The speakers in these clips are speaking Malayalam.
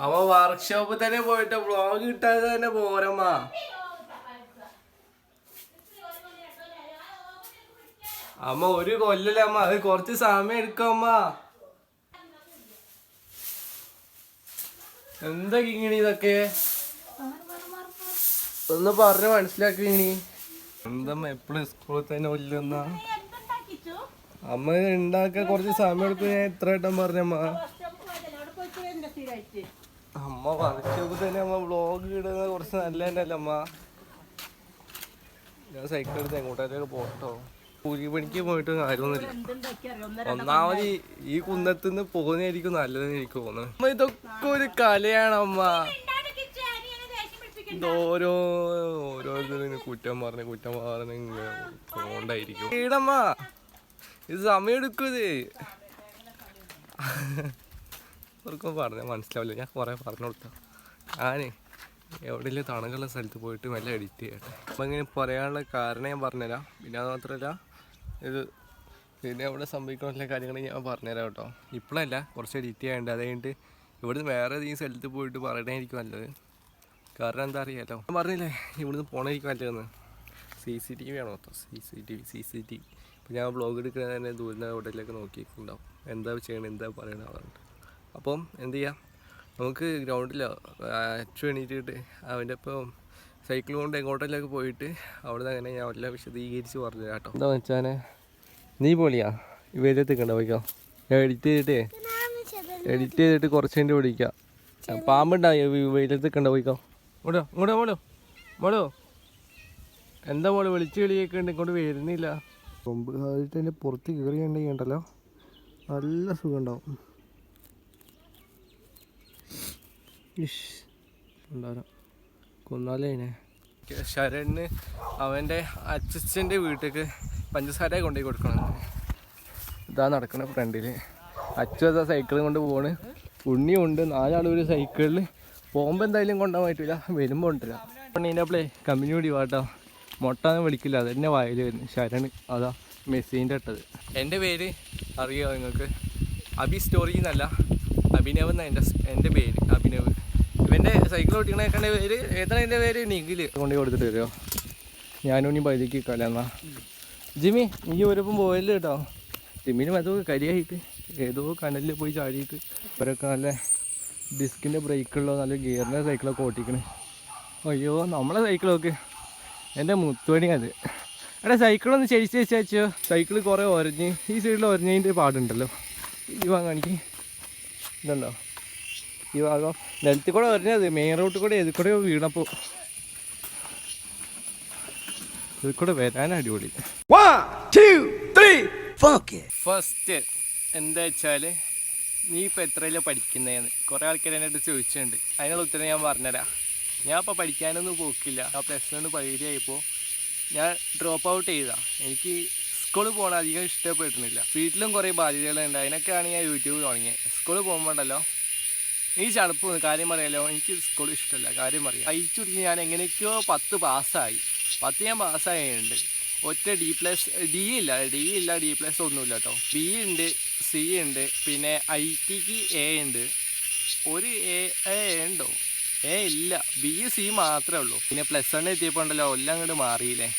അവ വർക്ക്ഷോപ്പിൽ തന്നെ പോയിട്ട് വ്ളോഗ് കിട്ടാതെ തന്നെ പോരമ്മ. അമ്മ ഒരു കൊല്ലല്ലേ അമ്മ, അത് കുറച്ച് സമയം എടുക്കും അമ്മ. എന്താ കിങ്ങിണി ഇതൊക്കെ ഒന്ന് പറഞ്ഞ് മനസ്സിലാക്കി. കിങ്ങണി എന്തമ്മ എപ്പോഴും സ്കൂളിൽ തന്നെ ഇല്ലെന്ന അമ്മ ഉണ്ടാക്കാൻ കുറച്ച് സമയം എടുക്കും. ഞാൻ എത്ര വട്ടം പറഞ്ഞമ്മ. അമ്മ വർക്ക്ഷോപ്പിൽ തന്നെ അമ്മ വ്ളോഗ് ഇടുന്നത് കുറച്ച് നല്ലതല്ലേ അമ്മ. ഞാൻ സൈക്കിൾ എടുത്ത് എങ്ങോട്ടേക്ക് പോട്ടോ. കൂലി പണിക്ക് പോയിട്ട് കാര്യമൊന്നുമില്ല. ഒന്നാമത് ഈ കുന്നത്തുനിന്ന് പോകുന്നതായിരിക്കും നല്ലതെന്ന് എനിക്ക് തോന്നുന്നു. അമ്മ ഇതൊക്കെ ഒരു കലയാണ് അമ്മ. ഓരോരുത്തരും കുറ്റം പറഞ്ഞ് കൊണ്ടായിരിക്കും ഈടമ്മ. ഇത് സമയം എടുക്കും. ഇത് അവർക്കും പറഞ്ഞാൽ മനസ്സിലാവില്ല. ഞാൻ കുറെ പറഞ്ഞു കൊടുത്ത ഞാന് എവിടെയെങ്കിലും തണുകളുള്ള സ്ഥലത്ത് പോയിട്ട് മെല്ലെ എഡിറ്റ് ചെയ്യട്ടെ. അപ്പം ഇങ്ങനെ പറയാനുള്ള കാരണം ഞാൻ പറഞ്ഞുതരാം. പിന്നെ അത് മാത്രമല്ല ഇത് പിന്നെ അവിടെ സംഭവിക്കാനുള്ള കാര്യങ്ങൾ ഞാൻ പറഞ്ഞുതരാം കേട്ടോ. ഇപ്പോഴല്ല, കുറച്ച് എഡിറ്റ് ചെയ്യാനുണ്ട്. അത് കഴിഞ്ഞിട്ട് ഇവിടുന്ന് വേറെ ഈ സ്ഥലത്ത് പോയിട്ട് പറയണമായിരിക്കും നല്ലത്. കാരണം എന്താ അറിയാമല്ലോ, ഞാൻ പറഞ്ഞില്ലേ ഇവിടുന്ന് പോകണമായിരിക്കും നല്ലതെന്ന്. CCTV ആണോ? CCTV. ഇപ്പം ഞാൻ വ്ളോഗ് എടുക്കുന്നത് തന്നെ ദൂരം ഹോട്ടലിലേക്ക് നോക്കിയിട്ടുണ്ടാവും. എന്താ ചെയ്യണം, എന്താ പറയണത് അതുകൊണ്ട്. അപ്പം എന്ത് ചെയ്യാം, നമുക്ക് ഗ്രൗണ്ടിലോ അച്ചു എണീറ്റിട്ട് അവൻ്റെ ഇപ്പം സൈക്കിൾ കൊണ്ട് എങ്ങോട്ടെങ്കിലൊക്കെ പോയിട്ട് അവിടെ നിന്ന് അങ്ങനെ ഞാൻ എല്ലാം വിശദീകരിച്ച് പറഞ്ഞു കേട്ടോ. എന്താ വെച്ചാൽ നീ പോളിയാ ഈ വെയിലത്തേക്കണ്ട പോയിക്കോ. ഞാൻ എഡിറ്റ് ചെയ്തിട്ട് കുറച്ച് കഴിഞ്ഞ് വിളിക്കാം. പാമ്പുണ്ടാവും വെയിലത്തേക്കണ്ട പോയിക്കോ. മോളോ എന്താ മോള് വിളിച്ച് കളിയൊക്കെ ഉണ്ട്, ഇങ്ങോട്ട് വരുന്നില്ല. കൊമ്പ് സാധിച്ചിട്ട് തന്നെ പുറത്ത് കയറിയുണ്ടെങ്കിൽ ഉണ്ടല്ലോ നല്ല സുഖം ഉണ്ടാവും. ഉണ്ടാവില്ല കൊന്നാലേനെ. ശരണിന് അവൻ്റെ അച്ഛൻ്റെ വീട്ടിലേക്ക് പഞ്ചസാര കൊണ്ടുപോയി കൊടുക്കണം. ഇതാ നടക്കണ ഫ്രണ്ടിൽ. അച്ഛൻ അതാ സൈക്കിളും കൊണ്ട് പോണ്. ഉണ്ണിയുണ്ട്. 4 ആൾ ഒരു സൈക്കിളിൽ പോകുമ്പോൾ എന്തായാലും കൊണ്ടുപോകാൻ പറ്റില്ല, വരുമ്പോൾ ഉണ്ടല്ല. പണീൻ്റെ അപ്പളേ കമ്പനി കൂടി വാട്ടോ. മൊട്ടാന്ന് വിളിക്കില്ല, അതെന്നെ വായിൽ വരുന്നു. ശരണ് അതാ മെസ്സീൻ്റെ ഇട്ടത്. എൻ്റെ പേര് അറിയാമോ നിങ്ങൾക്ക്? സ്റ്റോറി എന്നല്ല, അഭിനവ് എന്നാണ് എൻ്റെ പേര്. അഭിനവ്. ഇവൻ്റെ സൈക്കിൾ ഓടിക്കണേക്കണ്ട പേര് ഏതാണ്? എൻ്റെ പേര് നിഖിൽ. കൊണ്ടുപോയി കൊടുത്തിട്ട് വരുമോ? ഞാനും ഇനി പകുതിക്ക് കലന്നാ. ജിമ്മി നീ ഒരപ്പം പോയല്ലോ കേട്ടോ. ജിമ്മിനും അതൊക്കെ കരിയായിട്ട് ഏതോ കനലിൽ പോയി ചാടിയിട്ട് ഇവരൊക്കെ നല്ല ഡിസ്കിൻ്റെ ബ്രേക്കുള്ള നല്ല ഗിയറിൻ്റെ സൈക്കിളൊക്കെ ഓട്ടിക്കണേ. അയ്യോ നമ്മളെ സൈക്കിളൊക്കെ എൻ്റെ മുത്തുപണി അത്. എടാ സൈക്കിളൊന്ന് ചരിച്ച് വെച്ചാച്ചോ. സൈക്കിൾ കുറേ ഒരഞ്ഞ് ഈ സൈഡിൽ ഒരഞ്ഞതിൻ്റെ പാടുണ്ടല്ലോ. ഈ ഭാഗം എനിക്ക് ഇതുണ്ടോ, ഈ ഭാഗം നിലത്തിൽ കൂടെ ഒരഞ്ഞത് മെയിൻ റോട്ടിൽ കൂടെ ഇതിൽ കൂടെ വീണപ്പോൾ ഇതിൽ കൂടെ വരാൻ അടിപൊളി. 1 2 3 ഫസ്റ്റ് എന്താ വെച്ചാൽ നീ ഇപ്പോൾ എത്രയിലാണ് പഠിക്കുന്നതെന്ന് കുറേ ആൾക്കാർ എന്നോട് ചോദിച്ചിട്ടുണ്ട്. അതിനുള്ള ഉത്തരം ഞാൻ പറഞ്ഞുതരാം. ഞാൻ ഇപ്പോൾ പഠിക്കാനൊന്നും പോക്കില്ല. ആ +1 പകുതിയായപ്പോൾ ഞാൻ ഡ്രോപ്പ് ഔട്ട് ചെയ്തതാണ്. എനിക്ക് സ്കൂളിൽ പോകണം അധികം ഇഷ്ടപ്പെട്ടിരുന്നില്ല. വീട്ടിലും കുറേ ബാധ്യതകളുണ്ട്. അതിനൊക്കെയാണ് ഞാൻ യൂട്യൂബ് തുടങ്ങിയത്. സ്കൂളിൽ പോകുമ്പോണ്ടല്ലോ ഈ ചടപ്പ് കാര്യം പറയാമല്ലോ, എനിക്ക് സ്കൂൾ ഇഷ്ടമല്ല. കാര്യം പറയാം, അയച്ചു പിടിച്ച് ഞാൻ എങ്ങനെയൊക്കെയോ 10 പാസ്സായി. 10 ഞാൻ പാസ്സായിട്ടുണ്ട്. ഒറ്റ ഡി ഇല്ല D+ ഒന്നുമില്ല കേട്ടോ. B ഉണ്ട്, C ഉണ്ട്, പിന്നെ ITക്ക് A ഉണ്ട്. ഒരു A ഉണ്ടോ? ഇല്ല. B C മാത്രമേ ഉള്ളൂ. പിന്നെ +1 എത്തിയപ്പോൾ ഉണ്ടല്ലോ എല്ലാം അങ്ങോട്ട് മാറിയില്ലേ.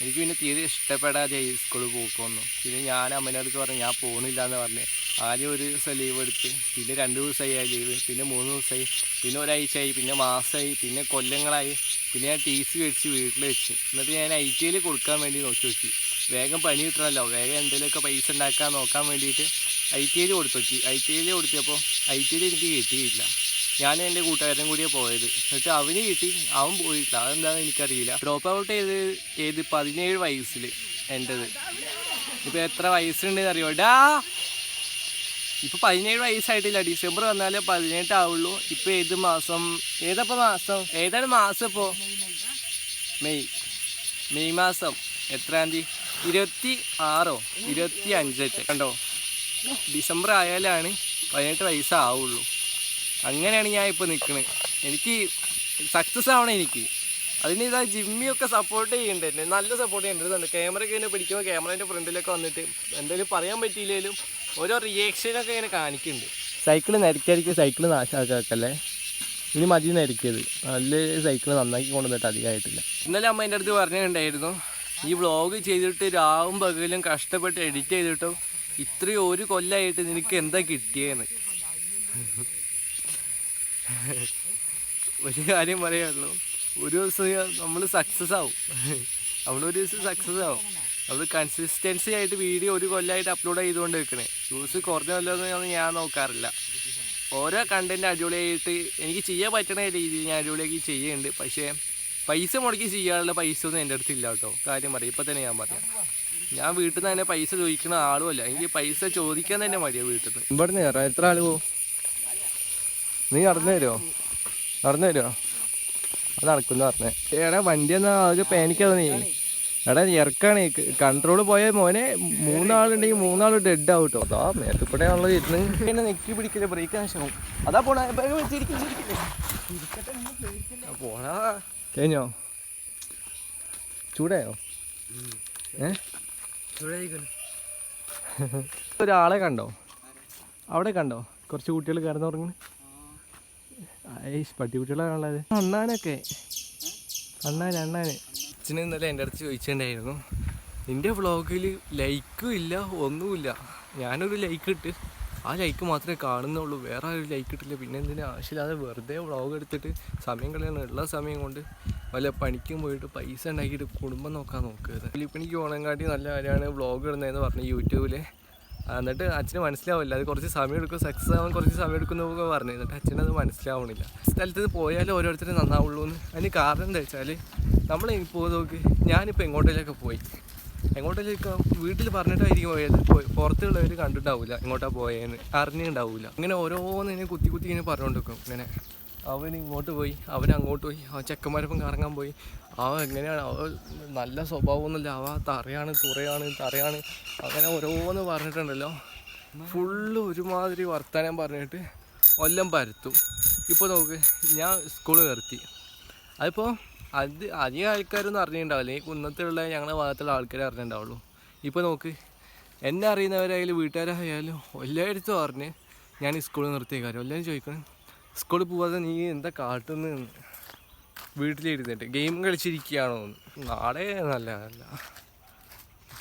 എനിക്ക് പിന്നെ തീരെ ഇഷ്ടപ്പെടാതെ ഈ സ്കൂളിൽ പോക്കൊന്നും. പിന്നെ ഞാൻ അമ്മേനടുത്ത് പറഞ്ഞു ഞാൻ പോകുന്നില്ല എന്ന് പറഞ്ഞ്. ആദ്യം ഒരു ദിവസം ലീവ് എടുത്ത്, പിന്നെ 2 ദിവസമായി ആ ലീവ്, പിന്നെ 3 ദിവസമായി, പിന്നെ ഒരാഴ്ചയായി, പിന്നെ മാസമായി, പിന്നെ കൊല്ലങ്ങളായി. പിന്നെ ഞാൻ TC മേടിച്ച് വീട്ടിൽ വെച്ച്. എന്നിട്ട് ഞാൻ ITയിൽ കൊടുക്കാൻ വേണ്ടി നോക്കി. വേഗം പണി കിട്ടണമല്ലോ, വേഗം എന്തെങ്കിലുമൊക്കെ പൈസ ഉണ്ടാക്കാൻ നോക്കാൻ വേണ്ടിയിട്ട് ITയിൽ ITയിൽ കൊടുത്തപ്പോൾ ITയിൽ എനിക്ക് കിട്ടിയില്ല. ഞാനും എൻ്റെ കൂട്ടുകാരനും കൂടിയാണ് പോയത്. എന്നിട്ട് അവന് കിട്ടി, അവൻ പോയിട്ടില്ല. അതെന്താണെന്ന് എനിക്കറിയില്ല. ഡ്രോപ്പ് ഔട്ട് ചെയ്ത് 17 വയസ്സിൽ എൻ്റെത്. ഇപ്പോൾ എത്ര വയസ്സുണ്ടെന്ന് അറിയോ? ഇപ്പോൾ 17 വയസ്സായിട്ടില്ല. ഡിസംബർ വന്നാലേ 18 ആവുള്ളൂ. ഇപ്പോൾ ഏതാണ് മാസം ഇപ്പോൾ? മെയ് മാസം എത്രാം തീയതി? 26 25 കണ്ടോ. ഡിസംബർ ആയാലാണ് 18 വയസ്സാവുള്ളൂ. അങ്ങനെയാണ് ഞാൻ ഇപ്പോൾ നിൽക്കുന്നത്. എനിക്ക് സക്സസ് ആവണം. എനിക്ക് അതിന് ഇതാ ജിമ്മിയൊക്കെ സപ്പോർട്ട് ചെയ്യുന്നുണ്ട്, നല്ല സപ്പോർട്ട് ചെയ്യുന്നുണ്ട്. ക്യാമറയൊക്കെ ഇങ്ങനെ പിടിക്കുമ്പോൾ ക്യാമറേൻ്റെ ഫ്രണ്ടിലൊക്കെ വന്നിട്ട് എന്തെങ്കിലും പറയാൻ പറ്റിയില്ലെങ്കിലും ഓരോ റിയാക്ഷനൊക്കെ ഇങ്ങനെ കാണിക്കുന്നുണ്ട്. സൈക്കിൾ നിരക്കിയായിരിക്കും സൈക്കിൾ നാശാക്കല്ലേ. ഇനി മതി നരിക്കത്. നല്ല സൈക്കിൾ നന്നാക്കി കൊണ്ടുവന്നിട്ട് അധികമായിട്ടില്ല. ഇന്നലെ അമ്മ എൻ്റെ അടുത്ത് പറഞ്ഞിട്ടുണ്ടായിരുന്നു, ഈ വ്ളോഗ് ചെയ്തിട്ട് രാവും പകലും കഷ്ടപ്പെട്ട് എഡിറ്റ് ചെയ്തിട്ടും ഇത്രയും ഒരു കൊല്ലമായിട്ട് നിനക്ക് എന്താ കിട്ടിയെന്ന്. ഒരു കാര്യം പറയാനുള്ളൂ, ഒരു ദിവസം നമ്മൾ സക്സസ് ആവും. നമ്മളൊരു ദിവസം സക്സസ് ആവും. നമ്മൾ കൺസിസ്റ്റൻസി ആയിട്ട് വീഡിയോ ഒരു കൊല്ലമായിട്ട് അപ്ലോഡ് ചെയ്തുകൊണ്ട് വെക്കണേ. വ്യൂസ് കുറഞ്ഞല്ലോ എന്ന് ഞാൻ നോക്കാറില്ല. ഓരോ കണ്ടൻറ്റ് അടിപൊളിയായിട്ട് എനിക്ക് ചെയ്യാൻ പറ്റണ രീതിയിൽ ഞാൻ അടിപൊളിയാക്കി ചെയ്യുന്നുണ്ട്. പക്ഷേ പൈസ മുടക്കി ചെയ്യാനുള്ള പൈസ ഒന്നും എൻ്റെ അടുത്തില്ല കേട്ടോ. കാര്യം പറയാം, ഇപ്പം തന്നെ ഞാൻ പറയാം. ഞാൻ വീട്ടിൽ നിന്ന് തന്നെ പൈസ ചോദിക്കുന്ന ആളുമല്ല. എനിക്ക് പൈസ ചോദിക്കാൻ തന്നെ മടിയാണ് വീട്ടിൽ നിന്ന്. ഇവിടെ നിന്ന് കയറാം. എത്ര ആൾ പോവും? നീ നടന്നു തരുമോ? നടന്നു തരുമോ? അത് നടക്കുന്ന പറഞ്ഞേ. എടാ വണ്ടി എന്നാ ആകെ പാനിക്കാതെ നീ. എടാ ഇറക്കാണ്. കൺട്രോൾ പോയ മോനെ 3 ആളുണ്ടെങ്കിൽ 3 ആൾ ഡെഡ് ആവും കേട്ടോ. അതാ മേത്തക്കൂടെ ആണല്ലോ ഇരുന്ന്. പിന്നെ നെക്കി പിടിക്കില്ല, ബ്രേക്ക് ആവശ്യമാവും. അതാ പോണ പോണാ. കഴിഞ്ഞോ? ചൂടായോ? ഒരാളെ കണ്ടോ? അവിടെ കണ്ടോ കുറച്ച് കുട്ടികൾ കിടന്നുറങ്ങുന്നു? പട്ടിക്കുട്ടികളാണുള്ളത്. അണ്ണാനൊക്കെ അണ്ണാന് അച്ഛന് ഇന്നലെ എൻ്റെ അടുത്ത് ചോദിച്ചിട്ടുണ്ടായിരുന്നു, നിൻ്റെ വ്ളോഗിൽ ലൈക്കും ഇല്ല ഒന്നുമില്ല. ഞാനൊരു ലൈക്ക് ഇട്ട് ആ ലൈക്ക് മാത്രമേ കാണുന്നുള്ളൂ, വേറെ ഒരു ലൈക്ക് ഇട്ടില്ല. പിന്നെ എന്തിനാ ആവശ്യമില്ലാതെ വെറുതെ വ്ളോഗ് എടുത്തിട്ട് സമയം കളയാണ്. ഉള്ള സമയം കൊണ്ട് വല്ല പണിക്കും പോയിട്ട് പൈസ ഉണ്ടാക്കിയിട്ട് കുടുംബം നോക്കാൻ നോക്കരുത്. കൂലിപ്പണിക്ക് പോകണങ്കാട്ടി നല്ല കാര്യമാണ് വ്ളോഗ് ഇടുന്നതെന്ന് പറഞ്ഞു യൂട്യൂബിൽ. എന്നിട്ട് അച്ഛന് മനസ്സിലാവില്ല, അത് കുറച്ച് സമയം എടുക്കും, സക്സസ് ആവാൻ കുറച്ച് സമയം എടുക്കുന്നതൊക്കെ പറഞ്ഞു. എന്നിട്ട് അച്ഛനത് മനസ്സിലാവണില്ല. സ്ഥലത്ത് പോയാലും ഓരോരുത്തരും നന്നാവുള്ളൂ എന്ന്. അതിന് കാരണം എന്താ വെച്ചാൽ നമ്മൾ ഇപ്പോൾ നോക്ക്, ഞാനിപ്പോൾ എങ്ങോട്ടേലൊക്കെ പോയി, എങ്ങോട്ടേലൊക്കെ വീട്ടിൽ പറഞ്ഞിട്ടായിരിക്കും പോയത്. പുറത്തുള്ളവർ കണ്ടിട്ടുണ്ടാവില്ല എങ്ങോട്ടാണ് പോയെന്ന്, അറിഞ്ഞിട്ടുണ്ടാവില്ല. ഇങ്ങനെ ഓരോന്നിനെ കുത്തി ഇങ്ങനെ പറഞ്ഞുകൊണ്ടിരിക്കും. ഇങ്ങനെ അവൻ ഇങ്ങോട്ട് പോയി, അവൻ അങ്ങോട്ട് പോയി, അവൻ ചെക്കന്മാരൊപ്പം കറങ്ങാൻ പോയി, അവൻ എങ്ങനെയാണ്, അവൻ നല്ല സ്വഭാവമൊന്നുമില്ല, അവ തറയാണ് അങ്ങനെ ഓരോന്ന് പറഞ്ഞിട്ടുണ്ടല്ലോ. ഫുള്ള് ഒരുമാതിരി വർത്തമാനം പറഞ്ഞിട്ട് കൊല്ലം പരത്തും. ഇപ്പോൾ നോക്ക്, ഞാൻ സ്കൂൾ നിർത്തി. അതിപ്പോൾ അധികം ആൾക്കാരൊന്നും അറിഞ്ഞിട്ടുണ്ടാവില്ല. ഈ കുന്നത്തിലുള്ള ഞങ്ങളുടെ ഭാഗത്തുള്ള ആൾക്കാരെ അറിഞ്ഞിട്ടുണ്ടാവുള്ളൂ. ഇപ്പോൾ നോക്ക്, എന്നെ അറിയുന്നവരായാലും വീട്ടുകാരായാലും എല്ലായിടത്തും അറിഞ്ഞ് ഞാൻ ഈ സ്കൂൾ നിർത്തിയേക്കാരും. എല്ലാവരും ചോദിക്കണം, സ്കൂളിൽ പോവാതെ നീ എന്താ കാട്ടുന്നു? വീട്ടിലിരുന്നിട്ട് ഗെയിം കളിച്ചിരിക്കുകയാണോ? നാളെ നല്ല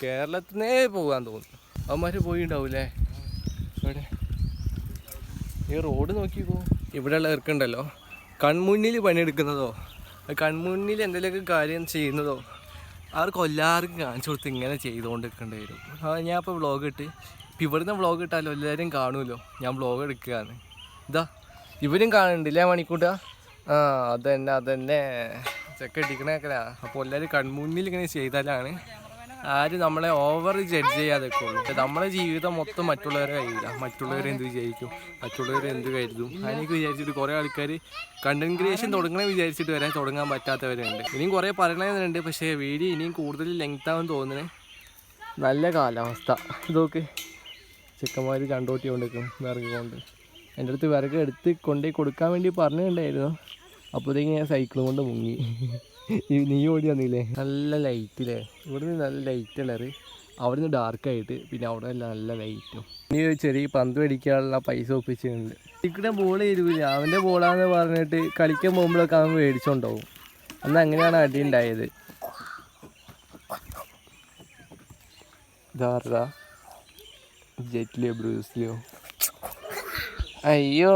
കേരളത്തിൽ നിന്നേ പോകാൻ തോന്നുന്നു. അവന്മാർ പോയിണ്ടാവൂലേ? ഇവിടെ ഈ റോഡ് നോക്കി പോകും. ഇവിടെയുള്ള ഇറക്കുണ്ടല്ലോ, കൺമുന്നിൽ പണിയെടുക്കുന്നതോ കൺമുന്നിൽ എന്തെങ്കിലുമൊക്കെ കാര്യം ചെയ്യുന്നതോ അവർക്ക് എല്ലാവർക്കും കാണിച്ചു കൊടുത്ത് ഇങ്ങനെ ചെയ്തുകൊണ്ടിരിക്കേണ്ടി വരും. ഞാൻ ഇപ്പോൾ വ്ളോഗ് ഇട്ട്, ഇപ്പം ഇവിടുന്ന് വ്ളോഗ് ഇട്ടാലോ എല്ലാവരും കാണുമല്ലോ ഞാൻ വ്ളോഗ് എടുക്കുകയാണ്. ഇതാ ഇവരും കാണുന്നുണ്ടില്ലേ മണിക്കൂട്ടാ? അതന്നെ ചെക്ക ഇടിക്കണേക്കലാ. അപ്പോൾ എല്ലാവരും കൺമുന്നിൽ ഇങ്ങനെ ചെയ്താലാണ് ആരും നമ്മളെ ഓവർ ജഡ്ജ് ചെയ്യാതൊക്കെ ഉള്ളൂ. നമ്മളെ ജീവിതം മൊത്തം മറ്റുള്ളവരെ കഴിയില്ല. മറ്റുള്ളവരെന്ത് വിചാരിക്കും, മറ്റുള്ളവരെന്ത് കരുതും, അതിനൊക്കെ വിചാരിച്ചിട്ട് കുറേ ആൾക്കാർ കണ്ടന്റ് ക്രിയേഷൻ തുടങ്ങണമെന്ന് വിചാരിച്ചിട്ട് വരെ തുടങ്ങാൻ പറ്റാത്തവരുണ്ട്. ഇനിയും കുറേ പറയണമെന്നുണ്ട്, പക്ഷേ വീഡിയോ ഇനിയും കൂടുതൽ ലെങ്ത് ആവാൻ തോന്നുന്നത്. നല്ല കാലാവസ്ഥ ഇതൊക്കെ ചെക്കന്മാർ കണ്ടോട്ടി കൊണ്ടിരിക്കും വിറക് കൊണ്ട്. എൻ്റെ അടുത്ത് വിറക് എടുത്ത് കൊണ്ടുപോയി കൊടുക്കാൻ വേണ്ടി പറഞ്ഞിട്ടുണ്ടായിരുന്നു. അപ്പോഴത്തേക്ക് ഞാൻ സൈക്കിളും കൊണ്ട് മുങ്ങി. നീ ഓടി വന്നില്ലേ? നല്ല ലൈറ്റില്ലേ? ഇവിടുന്ന് നല്ല ലൈറ്റ് ഉള്ളത്, അവിടെ നിന്ന് ഡാർക്കായിട്ട്, പിന്നെ അവിടെ നല്ല ലൈറ്റും. ഇനി ചെറിയ പന്ത് മേടിക്കാനുള്ള പൈസ ഒപ്പിച്ചിട്ടുണ്ട്. ഇവിടെ ബോൾ തരൂല, അവൻ്റെ ബോളാന്ന് പറഞ്ഞിട്ട് കളിക്കാൻ പോകുമ്പോഴൊക്കെ അവൻ മേടിച്ചോണ്ടാവും. അന്ന് അങ്ങനെയാണ് അടി ഉണ്ടായത്. ഇതാറാ ജെറ്റ്ലിയോ ബ്രൂസ്ലിയോ? അയ്യോ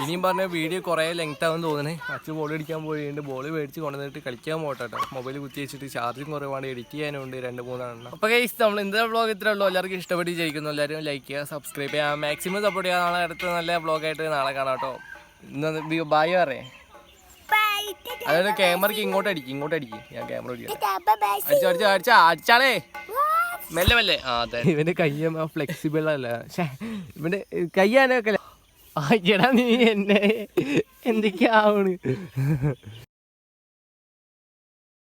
ഇനിയും പറഞ്ഞ വീഡിയോ കുറേ ലെങ്ത് ആവും തോന്നണേ. അച്ഛൻ ബോൾ അടിക്കാൻ പോയിട്ടുണ്ട്. ബോൾ മേടിച്ച് കൊണ്ടുവന്നിട്ട് കളിക്കാൻ പോട്ടോ. മൊബൈൽ കുത്തി വെച്ചിട്ട് ചാർജിങ് കുറവാണ്, എഡിറ്റ് ചെയ്യാനുണ്ട് 2-3 എണ്ണം. അപ്പോൾ ഗൈസ് നമ്മൾ ഇന്നത്തെ വ്ളോഗ് ഇത്രേ ഉള്ളൂ. എല്ലാവർക്കും ഇഷ്ടപ്പെട്ട് വിചാരിക്കുന്നു. എല്ലാവരും ലൈക്ക് ചെയ്യുക, സബ്സ്ക്രൈബ് ചെയ്യുക, മാക്സിമം സപ്പോർട്ട് ചെയ്യുക. നാളെ അടുത്ത നല്ല വ്ളോഗായിട്ട് നാളെ കാണാം കേട്ടോ. ഇന്ന് ബായ് പറയേ. അതായത് ക്യാമറയ്ക്ക് ഇങ്ങോട്ട് അടിക്കും. ഞാൻ ക്യാമറ അടിച്ചാളേ മെല്ലെ. അതെ, ഇവന്റെ കയ്യ ഫ്ലെക്സിബിൾ അല്ല. ഇവന്റെ കയ്യാനൊക്കെ. എടാ നീ എന്നെ എന്തൊക്കെയാവണ്?